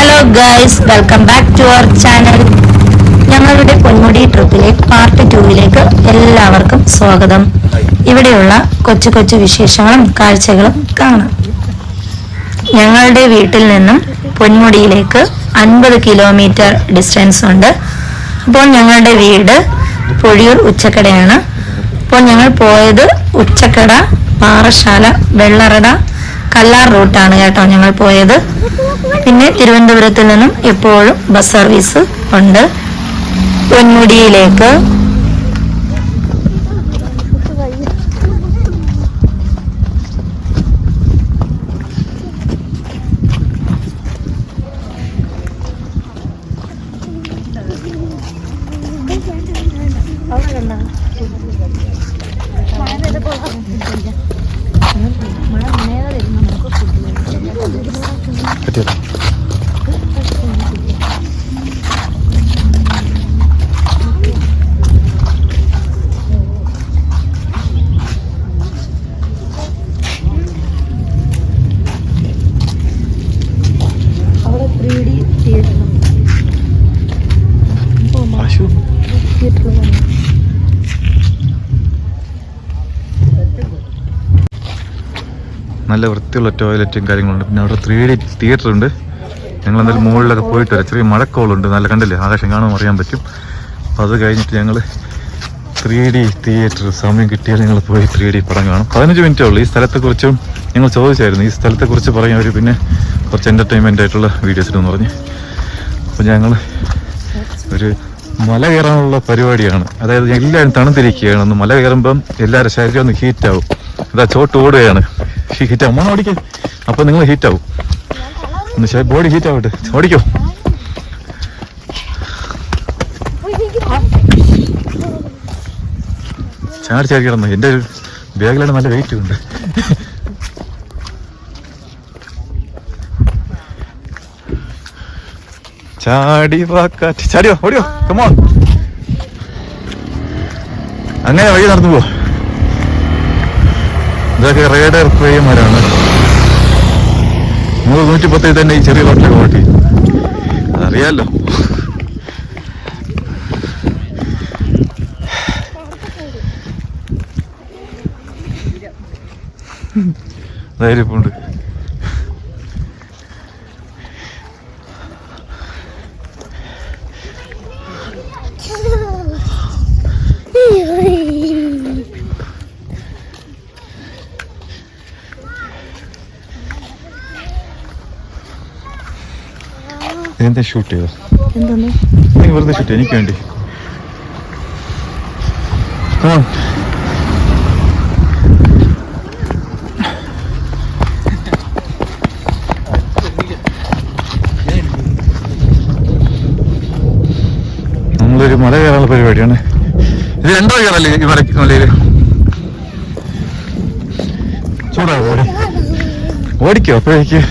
Hello guys, welcome back to our channel. ഞങ്ങളുടെ Ponmudi ട്രിപ്പിലെ part 2 എല്ലാവർക്കും സ്വാഗതം. ഇവിടെയുള്ള കൊച്ചു കൊച്ചു വിശേഷങ്ങളും കാഴ്ചകളും കാണാം. ഞങ്ങളുടെ വീട്ടിൽ നിന്നും പൊന്മുടിയിലേക്ക് 50 കിലോമീറ്റർ ഡിസ്റ്റൻസ് ഉണ്ട്. അപ്പോൾ ഞങ്ങളുടെ വീട് പൊഴിയൂർ ഉച്ചക്കടയാണ്. അപ്പോൾ ഞങ്ങൾ പോയത് ഉച്ചക്കട, പാറശാല, വെള്ളറട, കല്ലാർ റൂട്ടാണ് കേട്ടോ ഞങ്ങൾ പോയത്. പിന്നെ തിരുവനന്തപുരത്ത് നിന്നും എപ്പോഴും ബസ് സർവീസ് ഉണ്ട് പൊന്മുടിയിലേക്ക്. നല്ല വൃത്തിയുള്ള ടോയ്ലറ്റും കാര്യങ്ങളുണ്ട്. പിന്നെ അവിടെ 3D തിയേറ്റർ ഉണ്ട്. ഞങ്ങൾ എന്തായാലും മുകളിലൊക്കെ പോയിട്ട് വരാം. ചെറിയ മഴക്കോളുണ്ട്, നല്ല കണ്ടില്ലേ, ആകാശം കാണുമ്പോൾ അറിയാൻ പറ്റും. അപ്പോൾ അത് കഴിഞ്ഞിട്ട് ഞങ്ങൾ 3D തിയേറ്റർ സമയം കിട്ടിയാൽ ഞങ്ങൾ പോയി 3D പടം കാണും. 15 മിനിറ്റേ ഉള്ളൂ. ഈ സ്ഥലത്തെക്കുറിച്ചും ഞങ്ങൾ ചോദിച്ചായിരുന്നു, ഈ സ്ഥലത്തെക്കുറിച്ച് പറയാൻ അവർ പിന്നെ കുറച്ച് എൻ്റർടൈൻമെൻ്റ് ആയിട്ടുള്ള വീഡിയോസ് ഇടുമെന്ന് പറഞ്ഞ്. അപ്പോൾ ഞങ്ങൾ ഒരു മല കയറാനുള്ള പരിപാടിയാണ്. അതായത് എല്ലാവരും തണുത്തിരിക്കുകയാണ്. ഒന്ന് മല കയറുമ്പം എല്ലാവരുടെ ശരീരം ഒന്ന് ഹീറ്റാവും. അതാ ചോട്ട് ഓടുകയാണ്, ഹീറ്റാവും. മണം ഓടിക്കേ, അപ്പോൾ നിങ്ങൾ ഹീറ്റാവും. ഒന്ന് ബോഡി ഹീറ്റ് ആവട്ടെ, ഓടിക്കോ. ചാടി ചാടി കിടന്നു. എൻ്റെ ഒരു ബാഗിലാണ് നല്ല വെയിറ്റ് ഉണ്ട്. ചാടി വാക്കാറ്റ് ചാടിയോ, ഓടിയോ, കമോൺ. അങ്ങനെ വഴി നടന്നു പോ. ഇതൊക്കെ റേഡർ പ്രിയന്മാരാണ്. 110 തന്നെ ഈ ചെറിയ റോട്ടിലൊക്കെ ഓട്ടി, അതറിയാലോ. ധൈര്യപ്പുണ്ട്. എന്താ ഷൂട്ട് ചെയ്തോ? നീ വെറുതെ ഷൂട്ട് ചെയ്യ, എനിക്ക് വേണ്ടി. നമ്മളൊരു മല കയറാനുള്ള പരിപാടിയാണ്. ഇത് 2 കയറല്ലേ ഈ മലയില്? ചൂടാവും, ഓടിക്കോ. അപ്പോഴേക്ക്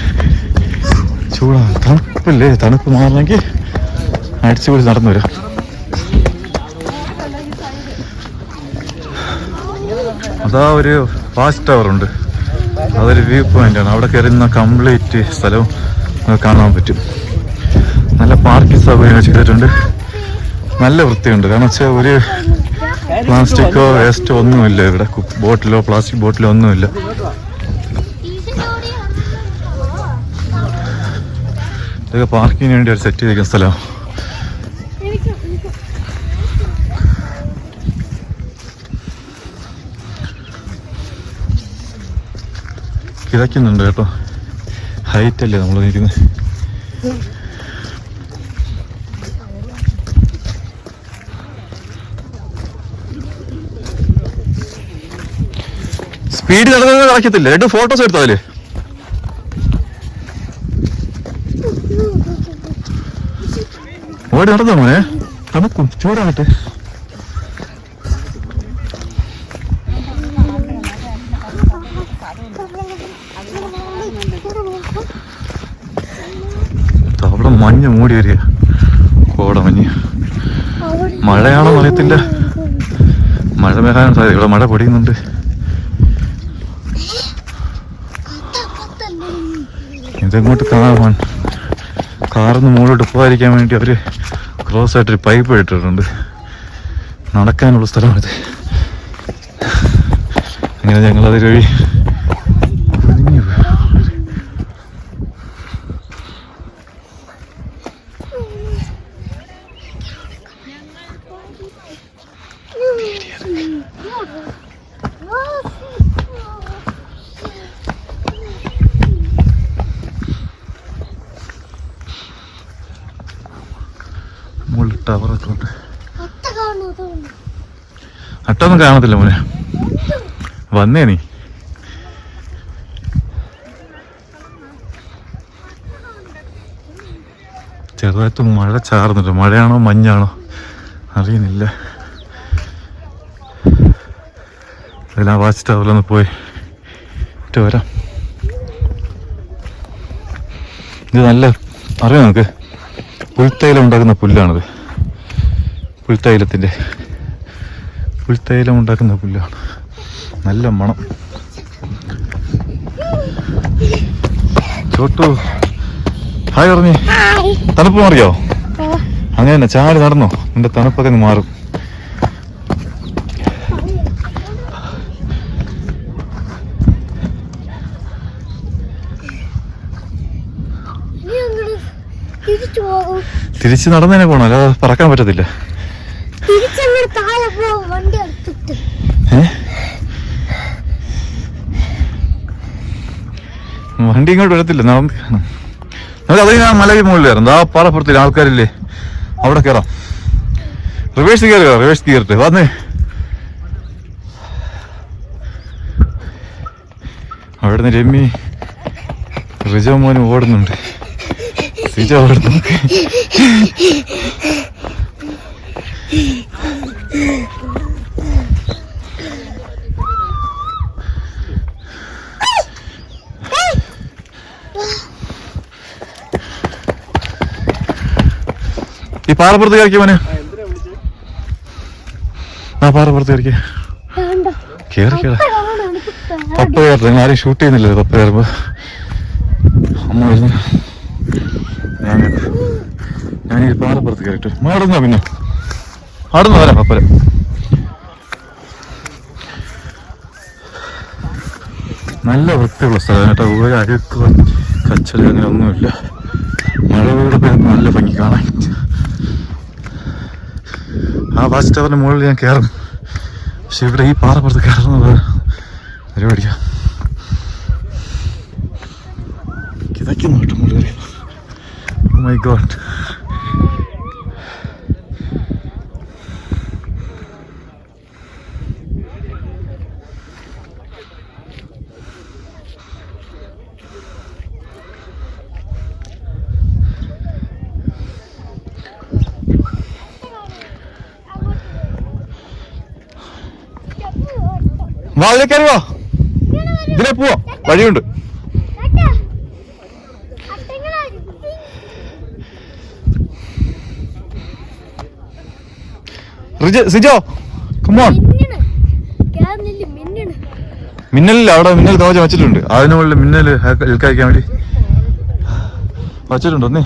ചൂടാവും. തണുപ്പല്ലേ, തണുപ്പ് മാറണമെങ്കിൽ അടിച്ചു പൊളിച്ച് നടന്നു വരാം. അതാ ഒരു വാച്ച് ടവർ ഉണ്ട്, അതൊരു വ്യൂ പോയിന്റ് ആണ്. അവിടെ കയറുന്ന കംപ്ലീറ്റ് സ്ഥലവും കാണാൻ പറ്റും. നല്ല പാർക്കിംഗ് സൗകര്യം ചെയ്തിട്ടുണ്ട്, നല്ല വൃത്തിയുണ്ട്. കാരണം വെച്ചാൽ ഒരു പ്ലാസ്റ്റിക്കോ വേസ്റ്റോ ഒന്നുമില്ല ഇവിടെ. ബോട്ടിലോ പ്ലാസ്റ്റിക് ബോട്ടിലോ ഒന്നുമില്ല. ഇതൊക്കെ പാർക്കിങ്ങിന് വേണ്ടി ഒരു സെറ്റ് ചെയ്തിരിക്കുന്ന സ്ഥലമാണ്. കിതയ്ക്കുന്നുണ്ട് കേട്ടോ, ഹൈറ്റ് അല്ലേ നമ്മൾ നിൽക്കുന്നത്. സ്പീഡ് നടന്നത് കളിക്കത്തില്ല. 2 ഫോട്ടോസ് എടുത്താലേ. ഓടി നടന്നോ മോനെ, തണുക്കും, ചൂടാകട്ടെ. അവിടെ മഞ്ഞ് മൂടി വരിക, കോടമഞ്ഞ്. മഴയാണോ അറിയത്തില്ല, മഴ വരാൻ സാധ്യത. ഇവിടെ മഴ പൊടിയുന്നുണ്ട്. ഇതെങ്ങോട്ട് കാണാൻ കാറിന്ന് മുകളിലോട്ട് പോകാതിരിക്കാൻ വേണ്ടി അവർ ക്രോസ് ആയിട്ടൊരു പൈപ്പ് ഇട്ടിട്ടുണ്ട്. നടക്കാനുള്ള സ്ഥലമാണിത്. അങ്ങനെ ഞങ്ങളതിൽ വഴി മുകളിൽ ടവറൊക്കെ ഉണ്ട്. അട്ടൊന്നും കാണത്തില്ല മോനെ, വന്നേ നീ. ചെറുതായിട്ട് മഴ ചാറുന്നുണ്ട്. മഴയാണോ മഞ്ഞാണോ അറിയുന്നില്ല. എല്ലാം വാച്ച് ടവറിലൊന്ന് പോയി വരാം. ഇത് നല്ല അറിയാം നമുക്ക്, പുൽത്തൈലം ഉണ്ടാക്കുന്ന പുല്ലാണിത്. പുൽത്തൈലം ഉണ്ടാക്കുന്ന പുല്ലാണ്. നല്ല മണം. ചോട്ടു ഹായ് പറഞ്ഞേ. തണുപ്പ് മാറിയോ? അങ്ങനെ തന്നെ ചാടി നടന്നോ, നിന്റെ തണുപ്പൊക്കെ അങ്ങ് മാറും. തിരിച്ച് നടന്നതിനെ പോണോ, അല്ലാതെ പറക്കാൻ പറ്റത്തില്ല. വണ്ടി ഇങ്ങോട്ട് വരത്തില്ല. നമുക്ക് അത് ഞാൻ മലയിൽ മുകളിൽ കയറാം. ആ പാറപ്പുറത്തിൽ ആൾക്കാരില്ലേ, അവിടെ കയറാം. റിവേഴ്സ് കയറിട്ട് വന്നേ. അവിടെ നിന്ന് രമ്യ റിജോ മോനും ഓടുന്നുണ്ട്. റിജോ ഓടുന്നു. ഈ പാറപ്പുറത്ത് കയറിക്കോ മോനെ. ആ പാറപ്പുറത്ത് കയറിക്കോ. പപ്പ കയറട്ടെ. നിങ്ങൾ ആരെയും ഷൂട്ട് ചെയ്യുന്നില്ലല്ലോ പപ്പ കയറുമ്പോ. അമ്മ വരുന്നു. ഞാനീ പാറപ്പുറത്ത് കയറിട്ട് ആടുന്നോ, പിന്നെ ആടുന്നു വരാം പപ്പര. നല്ല വൃത്തിയുള്ള സ്ഥലം കേട്ടോ. ഒരു അഴുക്ക് കച്ചല് അങ്ങനെ ഒന്നുമില്ല. മഴ പെയ്തപ്പോ നല്ല ഭംഗി കാണാൻ. ആ വാച്ച് ടവറിന്റെ മുകളിൽ ഞാൻ കയറും. പക്ഷെ ഇവിടെ ഈ പാറപ്പുറത്ത് കയറുന്നത് പരിപാടിയാ. കിതയ്ക്കുന്നു കേട്ടോ മുകളിൽ. Oh my God. വാതിലേക്ക് കയറി വാ. ഇതിലെ പോവാ, വഴിയുണ്ട്. സിജോ കമോൺ. മിന്നലില്ല, അവിടെ മിന്നൽ കവചം വെച്ചിട്ടുണ്ട്. അതിന് മുകളിൽ മിന്നൽ ഏൽക്കാതിരിക്കാൻ വേണ്ടി വച്ചിട്ടുണ്ട്. ഒന്നേ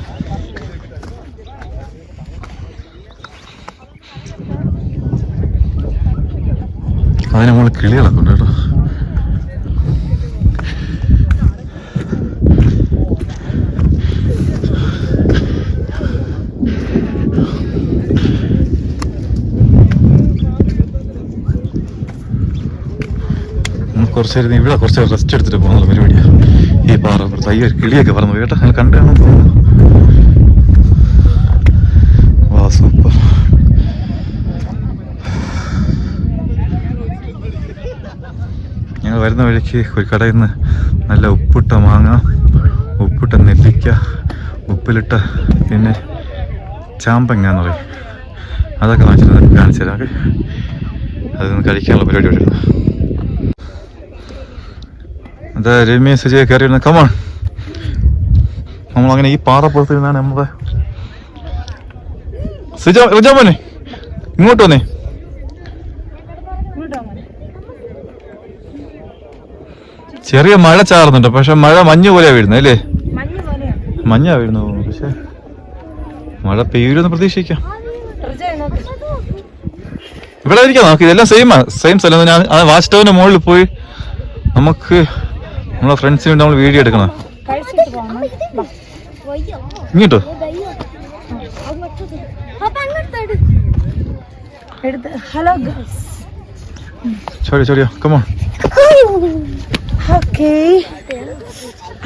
അതിന് മുകളിൽ കിളികളൊക്കെ ഉണ്ട് കേട്ടോ. കുറച്ച് നേരം ഇവിടെ കുറച്ച് റെസ്റ്റ് എടുത്തിട്ട് പോകുന്നുള്ള പരിപാടിയാണ്. ഈ പാറപ്പുറത്ത് ഈ ഒരു കിളിയൊക്കെ പറഞ്ഞു കേട്ടോ. നിങ്ങൾ കണ്ടു കാണാൻ പോകുന്നു. വാ സൂപ്പർ. ഞങ്ങൾ വരുന്ന വഴിക്ക് ഒരു കടയിൽ നിന്ന് നല്ല ഉപ്പിട്ട മാങ്ങ, ഉപ്പിട്ട നെല്ലിക്ക, ഉപ്പിലിട്ട പിന്നെ ചാമ്പങ്ങാന്ന് പറയും, അതൊക്കെ വാങ്ങിച്ചിട്ട് കാണിച്ചു തരാം. അതൊന്ന് കഴിക്കാനുള്ള പരിപാടി വരുന്നു. അതാ രമ്യ സുജയ കയറി വരുന്ന. കമോൺ. നമ്മളങ്ങനെ ഈ പാറപ്പുറത്ത് ഇരുന്നാണ് നമ്മുടെ സുജോ മോനെ ഇങ്ങോട്ട് വന്നേ. ചെറിയ മഴ ചാറുന്നുണ്ട്, പക്ഷെ മഴ മഞ്ഞ് പോലെയാ വീഴുന്നത് അല്ലേ? മഞ്ഞാ വീഴുന്നു. പക്ഷെ മഴ പെയ്യൂലെന്ന് പ്രതീക്ഷിക്കാം. ഇവിടെ ഇരിക്കാം, നമുക്ക് ഇതെല്ലാം സെയിം സ്ഥലം. ഞാൻ ആ വാച്ച് ടവറിന്റെ മുകളിൽ പോയി നമുക്ക് നമ്മളെ ഫ്രണ്ട്സിന് വേണ്ടി നമ്മൾ വീഡിയോ എടുക്കണം. ഇങ്ങോട്ടോ ഹലോ ചോടിയോ കമോൺ. ഓക്കേ,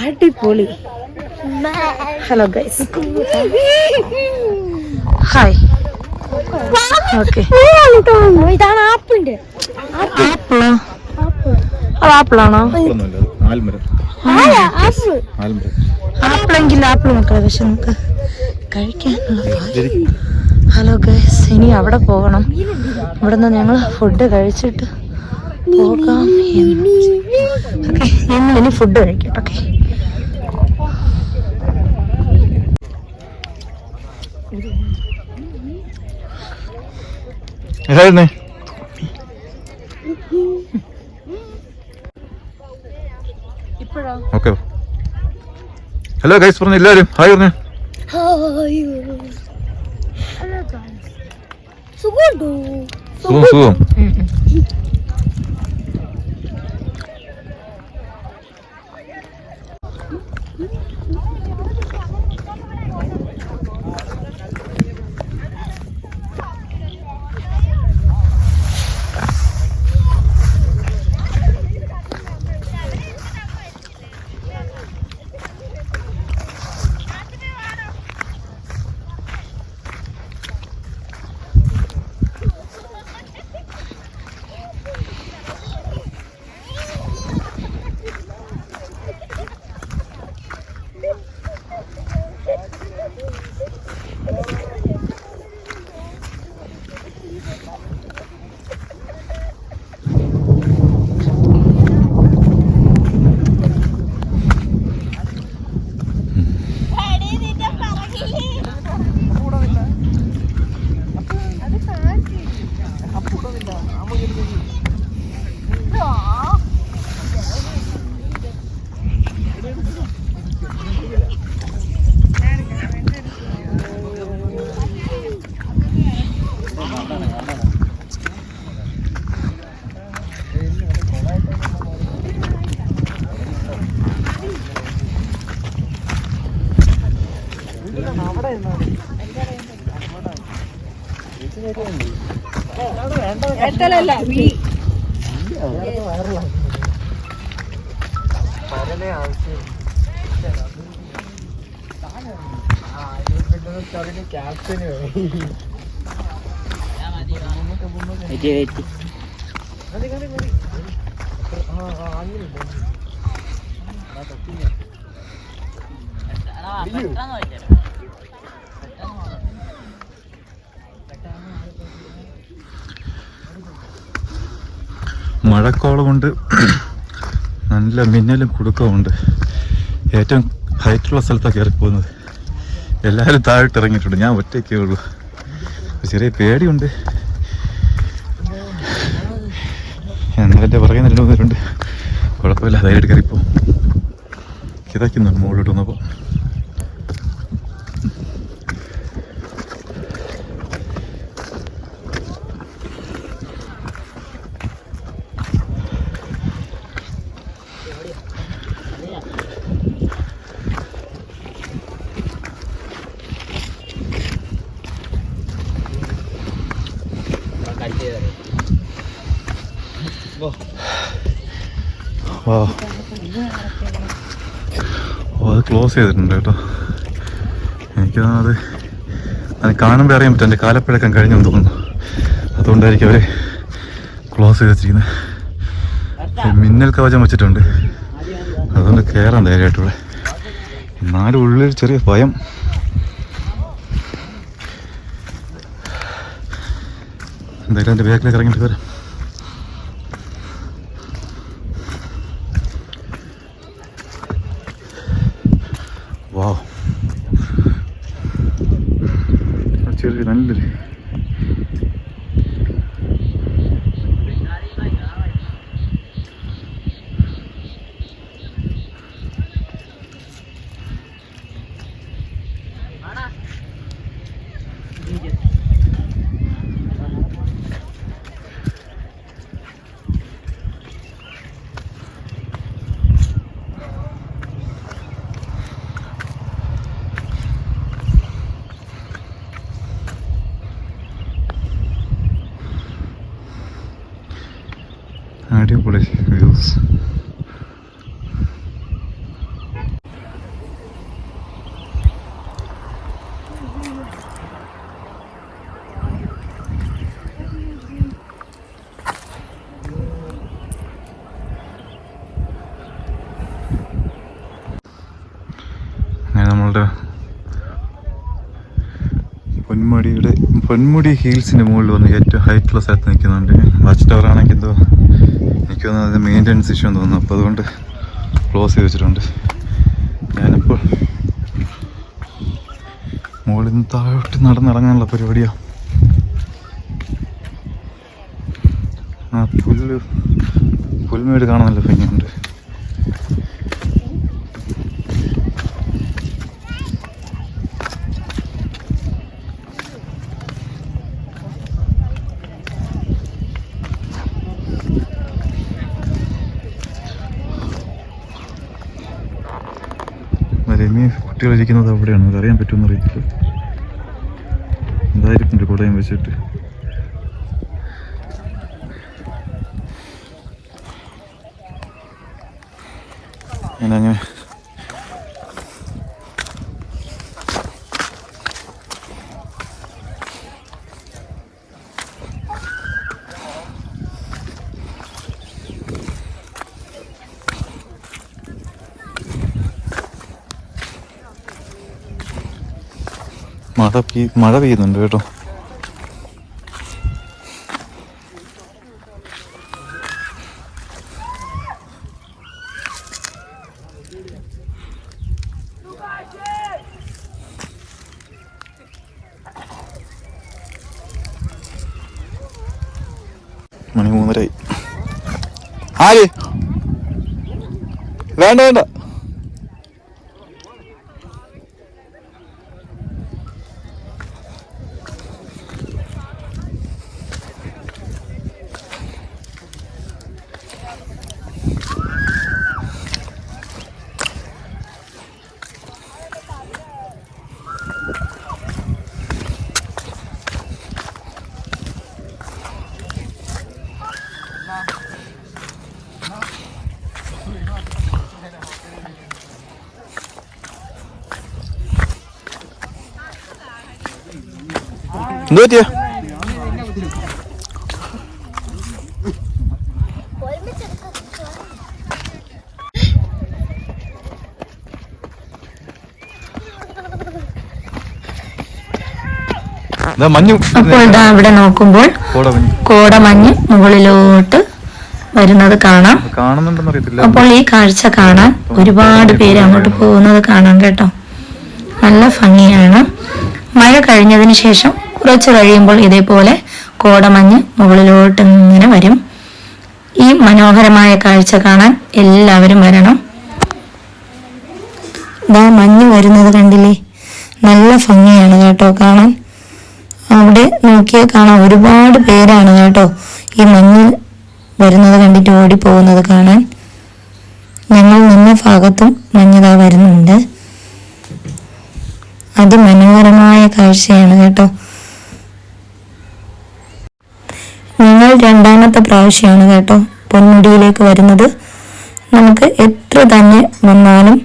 അടിപൊളി. Hello guys, hi. ഓക്കെ, ഇതാണ് ആപ്പിളിന്റെ ആപ്പിളോ? അത് ആപ്പിളാണോ? ആപ്പിളെങ്കിൽ ആപ്പിൾ മക്കളെ, പക്ഷെ നമുക്ക് കഴിക്കാനുള്ള. ഹലോ ഗൈസ്, ഇനി അവിടെ പോകണം. ഇവിടെ നിന്ന് ഞങ്ങൾ ഫുഡ് കഴിച്ചിട്ട് പോകാം. ഓക്കെ, ഞങ്ങൾ ഇനി ഫുഡ് കഴിക്കട്ടെ. ഓക്കെ, ഏതായിരുന്നേ? ഓക്കെ, ഹലോ ഗൈസ് പറഞ്ഞു എല്ലാവരും ഹായ് പറഞ്ഞു. സുഖം സുഖം. മഴക്കോളമുണ്ട്, നല്ല മിന്നലും കുടുക്കമുണ്ട്. ഏറ്റവും ഹൈറ്റുള്ള സ്ഥലത്താണ് കയറി പോകുന്നത്. എല്ലാവരും താഴോട്ട് ഇറങ്ങിയിട്ടുണ്ട്, ഞാൻ ഒറ്റയ്ക്കേ ഉള്ളൂ. ചെറിയ പേടിയുണ്ട്. എന്നാലെൻ്റെ പുറകെ നല്ല വന്നിട്ടുണ്ട്. കുഴപ്പമില്ല, ധൈര്യമായിട്ട് കയറിപ്പോ. കിതയ്ക്കുന്നു മുകളിലോട്ട് വന്നപ്പോൾ. അത് ക്ലോസ് ചെയ്തിട്ടുണ്ട് കേട്ടോ. എനിക്കത് കാണുമ്പോൾ അറിയാൻ പറ്റും എൻ്റെ കാലപ്പഴക്കം കഴിഞ്ഞെന്ന് തോന്നുന്നു. അതുകൊണ്ടായിരിക്കും അവർ ക്ലോസ് ചെയ്ത് വെച്ചിരിക്കുന്നത്. മിന്നൽ കവചം വെച്ചിട്ടുണ്ട്, അതുകൊണ്ട് കയറാൻ ധൈര്യമായിട്ടുള്ള. എന്നാലും ഉള്ളിൽ ചെറിയ ഭയം. എന്തായാലും എൻ്റെ ബാക്കിലേക്ക് ഇറങ്ങിയിട്ട് വരാം. വാവ്, ചെറിയ നല്ലൊരു അടിപൊളി വ്യൂസ്. നമ്മളുടെ പൊന്മുടി ഹിൽസിൻ്റെ മുകളിൽ വന്ന് ഏറ്റവും ഹൈറ്റുള്ള സ്ഥലത്ത് നിൽക്കുന്നുണ്ട്. വാച്ച് ടവർ ആണെങ്കിൽ എന്തോ എനിക്ക് തോന്നുന്നത് അത് മെയിൻ്റനൻസ് ഇഷ്യൂ എന്ന് തോന്നുന്നു. അപ്പോൾ അതുകൊണ്ട് ക്ലോസ് ചെയ്ത് വെച്ചിട്ടുണ്ട്. ഞാനിപ്പോൾ മുകളിൽ നിന്ന് താഴോട്ട് നടന്നിറങ്ങാനുള്ള പരിപാടിയാണ്. ആ പുൽമേട് കാണാൻ നല്ല ഭംഗിയുണ്ട്. രമ്യ കുട്ടികൾ ഇരിക്കുന്നത് അവിടെയാണ്. അതറിയാൻ പറ്റുമെന്ന് അറിയത്തില്ല. എന്തായിരിക്കും കുടയും വെച്ചിട്ട്. അങ്ങനെ മഴ പെയ്യുന്നുണ്ട് കേട്ടോ. മണി 3:30. ആര് വേണ്ട വേണ്ട. എന്ത് പറ്റിയ? അപ്പോൾ ഇതാ അവിടെ നോക്കുമ്പോൾ കോടമഞ്ഞ് മുകളിലോട്ട് വരുന്നത് കാണാം. അപ്പോൾ ഈ കാഴ്ച കാണാൻ ഒരുപാട് പേര് അങ്ങോട്ട് പോകുന്നത് കാണാം കേട്ടോ. നല്ല ഭംഗിയാണ്. മഴ കഴിഞ്ഞതിന് ശേഷം കുറച്ച് കഴിയുമ്പോൾ ഇതേപോലെ കോടമഞ്ഞ് മുകളിലോട്ട് ഇങ്ങനെ വരും. ഈ മനോഹരമായ കാഴ്ച കാണാൻ എല്ലാവരും വരണം. ഇതാ മഞ്ഞ് വരുന്നത് കണ്ടില്ലേ? നല്ല ഭംഗിയാണ് കേട്ടോ കാണാൻ. അവിടെ നോക്കിയാൽ കാണാം ഒരുപാട് പേരാണ് കേട്ടോ ഈ മഞ്ഞ് വരുന്നത് കണ്ടിട്ട് ഓടിപ്പോകുന്നത് കാണാൻ. ഞങ്ങൾ നിന്ന ഭാഗത്തും മഞ്ഞതാ വരുന്നുണ്ട്. അതിമനോഹരമായ കാഴ്ചയാണ് കേട്ടോ. ഞങ്ങൾ രണ്ടാമത്തെ പ്രാവശ്യമാണ് കേട്ടോ പൊന്മുടിയിലേക്ക് വരുന്നത്. നമുക്ക് എത്ര തന്നെ വന്നാലും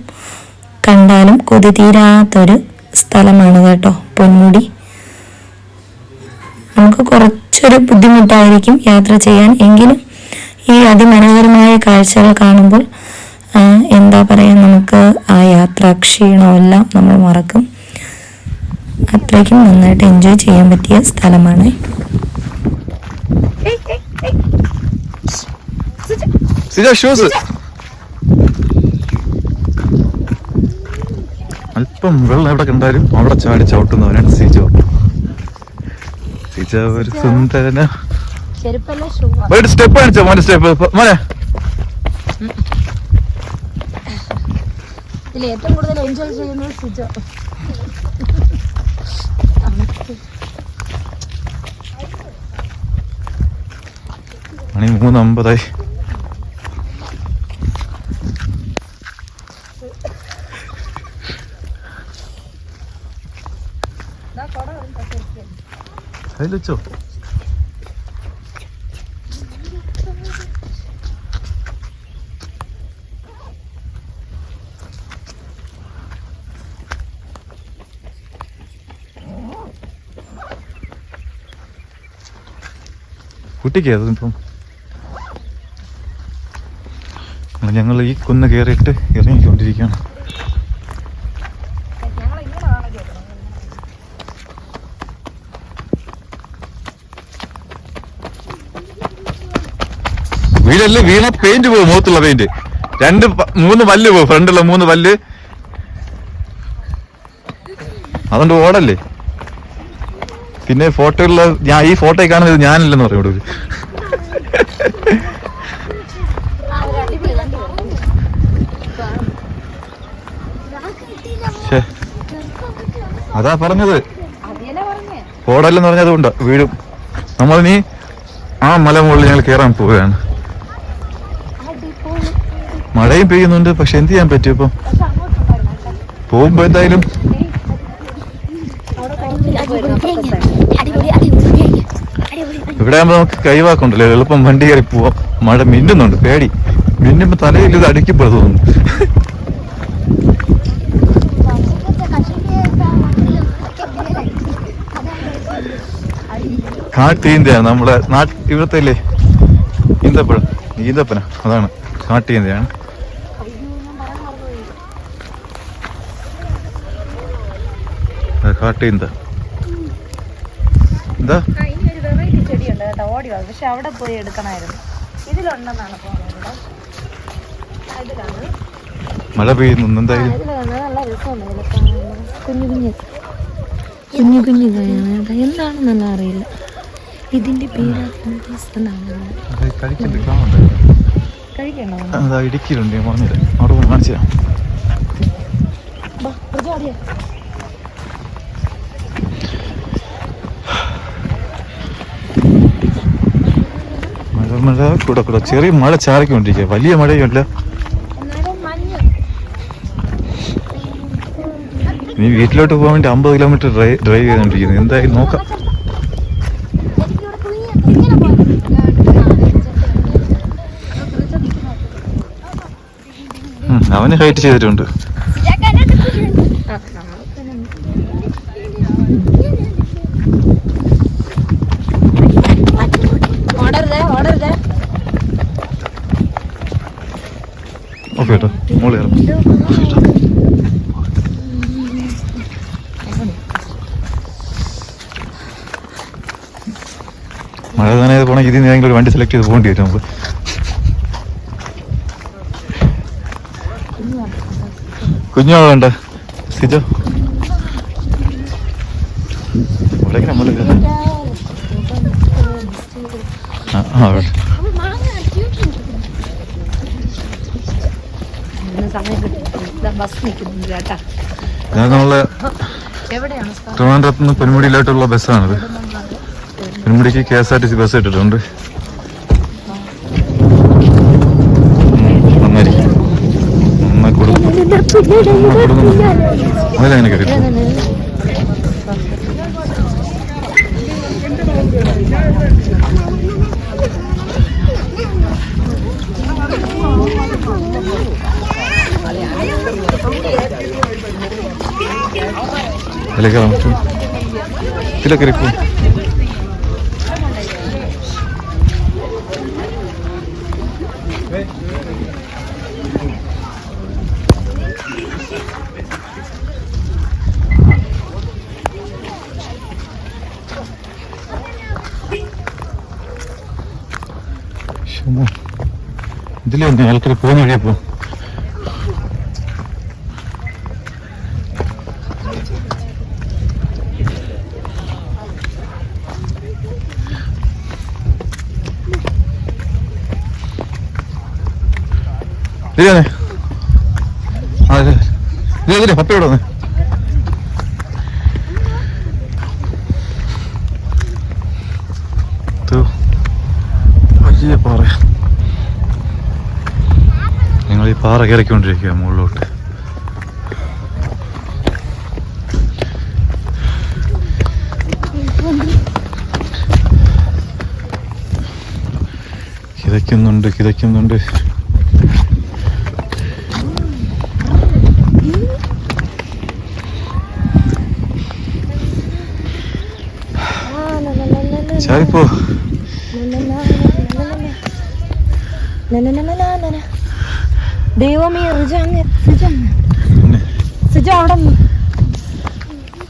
കണ്ടാലും കൊതി തീരാത്തൊരു സ്ഥലമാണ് കേട്ടോ പൊന്മുടി. നമുക്ക് കുറച്ചൊരു ബുദ്ധിമുട്ടായിരിക്കും യാത്ര ചെയ്യാൻ. എങ്കിലും ഈ അതിമനോഹരമായ കാഴ്ചകൾ കാണുമ്പോൾ എന്താ പറയുക, നമുക്ക് ആ യാത്രാ ക്ഷീണമെല്ലാം നമ്മൾ മറക്കും. അത്രയ്ക്കും നന്നായിട്ട് എൻജോയ് ചെയ്യാൻ പറ്റിയ സ്ഥലമാണ്. അല്പം വെള്ളം എവിടെ കണ്ടാലും അവിടെ ചാടി ചവിട്ടുന്നവനാണ് സിജോ. സിജോ ഒരു സുന്ദരന. സ്റ്റെപ്പ് കാണിച്ചോ മോനെ, സ്റ്റെപ്പ് മോനെ. ഏറ്റവും കൂടുതൽ എൻജോയ് ചെയ്യുന്നത് സിജോ. മണി 3:50. അതിൽ വെച്ചോ. കുട്ടിക്ക് അതിപ്പം ഞങ്ങൾ ഈ കുന്ന് കയറിയിട്ട് ഇറങ്ങിക്കൊണ്ടിരിക്കുകയാണ്. വീടല്ലേ വീണ പെയിന്റ് പോകും, മുഖത്തുള്ള പെയിന്റ് 2-3 പല്ല് പോകും, ഫ്രണ്ടുള്ള 3 പല്ല്. അതുകൊണ്ട് ഓടല്ലേ. പിന്നെ ഫോട്ടോയുള്ള ഞാൻ ഈ ഫോട്ടോയിൽ കാണുന്നത് ഞാനില്ലെന്ന് പറയൂടെ. അതാ പറഞ്ഞത്, ഓടല്ലെന്ന് പറഞ്ഞത് കൊണ്ട് വീടും. നമ്മളിനി ആ മല മുകളിൽ ഞങ്ങൾ കയറാൻ പോവുകയാണ്. മഴയും പെയ്യുന്നുണ്ട്, പക്ഷെ എന്ത് ചെയ്യാൻ പറ്റും ഇപ്പം. പോകുമ്പോ എന്തായാലും ഇവിടെ ആകുമ്പോ നമുക്ക് കൈവാക്കുണ്ടല്ലോ, എളുപ്പം വണ്ടി കയറി പോവാം. മഴ മിന്നുന്നുണ്ട്, പേടി. മിന്നുമ്പോ തലയിൽ ഇത് അടുക്കിപ്പോ തോന്നുന്നു. കാട്ടീന്തയാണ് നമ്മളെ ഇവിടത്തെ അല്ലേ ഈന്തപ്പന, അതാണ് കാട്ടീന്തയാണ്. കാട്ടീന്ത എന്താ ചെടിയുണ്ട് കേട്ടോ, ഓടി വന്നു. പക്ഷെ അവിടെ പോയി എടുക്കണമായിരുന്നു. ഇതിലുണ്ടെന്നാണ് തോന്നുന്നത്. മഴ പെയ്യുന്നു എന്തായാലും. നല്ല രസമുണ്ട്. കുഞ്ഞു എന്താണെന്നല്ല അറിയില്ല. ഇതിന്റെ പേര് കഴിക്കണ്ടോ? ഇടുക്കിയിലുണ്ട്, ഞാൻ പറഞ്ഞില്ല. അവിടെ പോയി കാണിച്ചു തരാം. മഴ കൂടെ ചെറിയ മഴ ചാറിക്കൊണ്ടിരിക്കുക, വലിയ മഴയുമല്ല. ഇനി വീട്ടിലോട്ട് പോകാൻ വേണ്ടി 50 കിലോമീറ്റർ ഡ്രൈവ് ചെയ്തോണ്ടിരിക്കുന്നു. എന്തായാലും നോക്കാം. അവന് ഹൈറ്റ് ചെയ്തിട്ടുണ്ട്. ഓക്കെ കേട്ടോ, മോളി ഇറങ്ങും. മഴ തന്നെ പോണെങ്കിൽ ഇതിൽ ഏതെങ്കിലും ഒരു വണ്ടി സെലക്ട് ചെയ്ത് പോകേണ്ടി വരും നമുക്ക്. കുഞ്ഞോ വേണ്ട സിജോ നമ്മൾ ഞാൻ നമ്മളെ ട്രിവാൻഡ്രത്ത് നിന്ന് പൊന്മുടിയിലോട്ടുള്ള ബസ്സാണിത്. പൊന്മുടിക്ക് KSRTC ബസ് ഇട്ടിട്ടുണ്ട്. നന്നായി കൊടുക്കും. അതിലങ്ങനെ കയറി അതിലേക്ക് പറ്റും. ഇതിലൊക്കെ ഇരിക്കും. ഇതിലെ ആൾക്കാർ പോകുന്ന വഴിയപ്പോ ഇതിലേ പപ്പ ഇവിടെ വന്നേ. വലിയ പാറ. ഞങ്ങൾ ഈ പാറ കയറിക്കൊണ്ടിരിക്കുക മുകളിലോട്ട്. കിതയ്ക്കുന്നുണ്ട്. ചാരിപ്പോ ദൈവമേ അവിടെ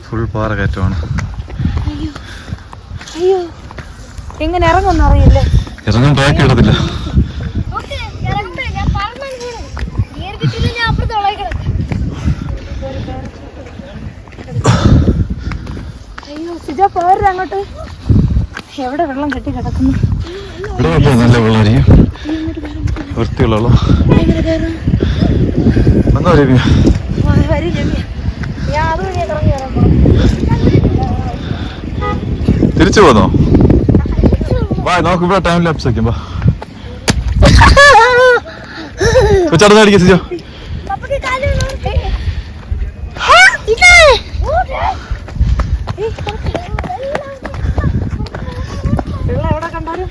ഫുൾ പാറ കയറ്റമാണ്. അയ്യോ എങ്ങനെ ഇറങ്ങുമെന്ന് അറിയില്ലേ. ഇറങ്ങാൻ ബാക്ക് ഇടത്തില്ല. അയ്യോ സിജ പോര അങ്ങോട്ട്. എവിടെ വെള്ളം കെട്ടി കിടക്കുന്നു. ഇവിടെ നല്ല വെള്ളമായിരിക്കും, വൃത്തിയുള്ള വെള്ളം. തിരിച്ചു പോന്നോ? വാ നമുക്ക് ഇവിടെ ടൈം ലാപ്സ് വെക്കാം. ചടന്നടിക്ക സിജോ. എവിടെ കണ്ടാലും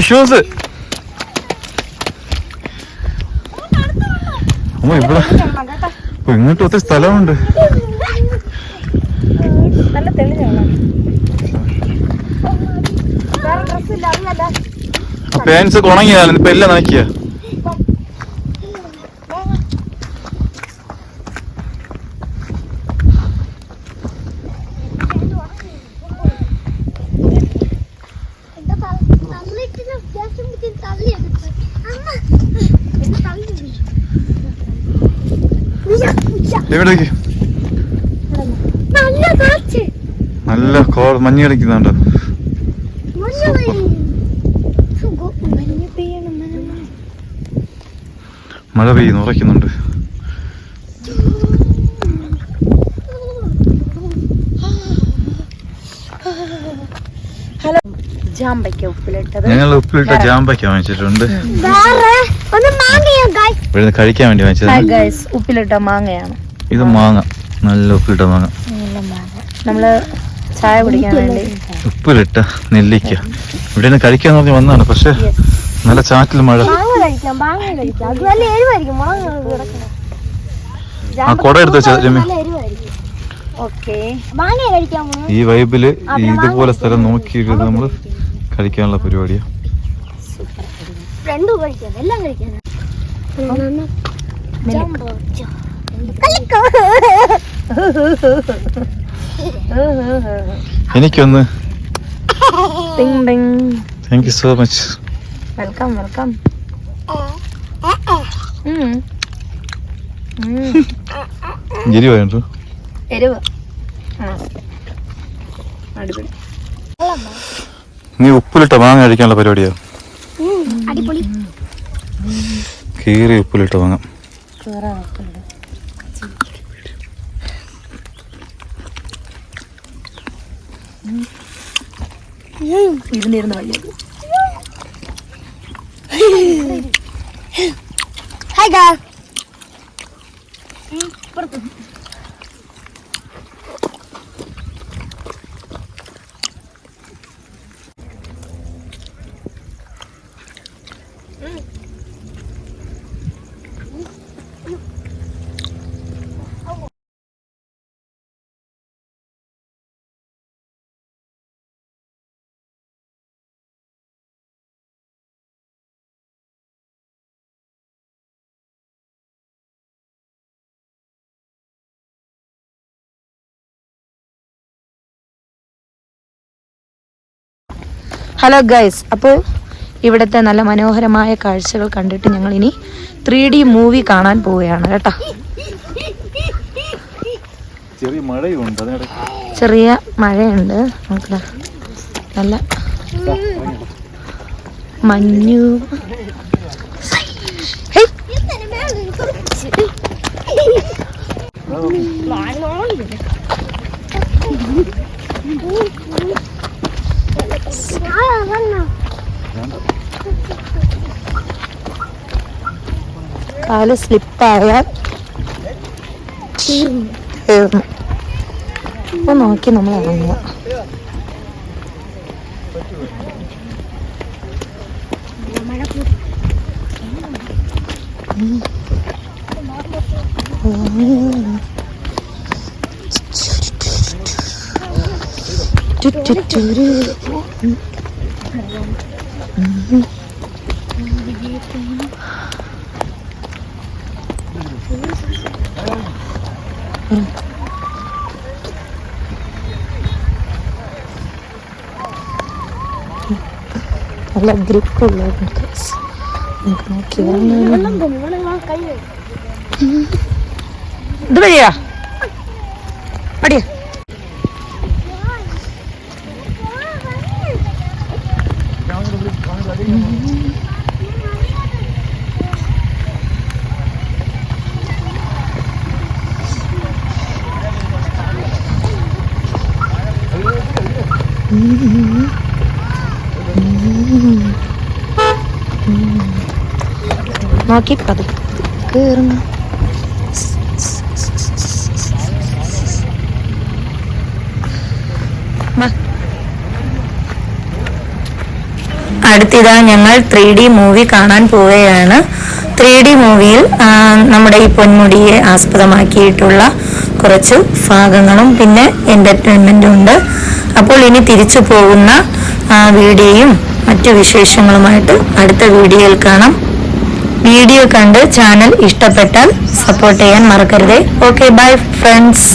ഷൂസ് അമ്മ ഇവിടെ ഇങ്ങോട്ട് ഒത്തിരി സ്ഥലമുണ്ട്. നല്ല തെളിഞ്ഞാണ്. വേറെ ഡ്രസ്സില്ല അറിയാലോ. പാൻസ് ഉണങ്ങിയാലും ഇപ്പൊ എല്ലാം നനയ്ക്കുക. എവിടേക്ക് നല്ല മഞ്ഞ് കളിക്കുന്നുണ്ട്. മഴ പെയ്യുന്നു, ഉറയ്ക്കുന്നുണ്ട്. ഞങ്ങൾ ഉപ്പിലിട്ട ജാമ്പയ്ക്ക വാങ്ങിച്ചിട്ടുണ്ട്. ഇവിടെ കഴിക്കാൻ വേണ്ടി വാങ്ങിച്ചത്. ഉപ്പിലിട്ട മാങ്ങയാണ് ഇത്. മാങ്ങ, നല്ല ഉപ്പിലിട്ട മാങ്ങ. നമ്മള് ചായ കുടിക്കാൻ വേണ്ടി ഉപ്പിലിട്ട നെല്ലിക്ക. ഇവിടെ നിന്ന് കഴിക്കാന്ന് പറഞ്ഞ് വന്നതാണ്, പക്ഷെ നല്ല ചാറ്റിൽ മഴ. ആ കൊട എടുത്ത് വെച്ചാ രമ്യ. ഈ വൈബില് ഇതുപോലെ സ്ഥലം നോക്കിയിട്ട് നമ്മള് കഴിക്കാനുള്ള പരിപാടിയാ. എനിക്കൊന്ന് thank you so much. Welcome welcome. എരിവായോ? എരിവ് അടിപൊളി. നീ ഉപ്പിലിട്ട മാങ്ങ കഴിക്കാനുള്ള പരിപാടിയാ. കീറി ഉപ്പിലിട്ട മാങ്ങ. ഇരുന്നിരുന്ന് വയ്യ. ഹലോ ഗൈസ്, അപ്പോൾ ഇവിടുത്തെ നല്ല മനോഹരമായ കാഴ്ചകൾ കണ്ടിട്ട് ഞങ്ങൾ ഇനി 3D മൂവി കാണാൻ പോവുകയാണ് കേട്ടോ. ചെറിയ മഴയുണ്ട്. നമുക്ക് നല്ല മഞ്ഞു. കാല് സ്ലിപ്പായാൽ തീർന്നു. അപ്പൊ നോക്കി നമ്മൾ ഇറങ്ങുക. നല്ല ഗ്രിപ്പുള്ള നമുക്ക് നോക്കി ഇത് വഴിയാ അടിയ നോക്കി പതുക്കെ കേറുന്നു. അടുത്തിതാ ഞങ്ങൾ 3D മൂവി കാണാൻ പോവുകയാണ്. 3D മൂവിയിൽ നമ്മുടെ ഈ പൊന്മുടിയെ ആസ്പദമാക്കിയിട്ടുള്ള കുറച്ച് ഭാഗങ്ങളും പിന്നെ എന്റർടൈൻമെന്റും ഉണ്ട്. അപ്പോൾ ഇനി തിരിച്ചു പോകുന്ന വീഡിയോയും മറ്റു വിശേഷങ്ങളുമായിട്ട് അടുത്ത വീഡിയോയിൽ കാണാം. വീഡിയോ കണ്ട് ചാനൽ ഇഷ്ടപ്പെട്ടാൽ സപ്പോർട്ട് ചെയ്യാൻ മറക്കരുതേ. Okay, bye friends.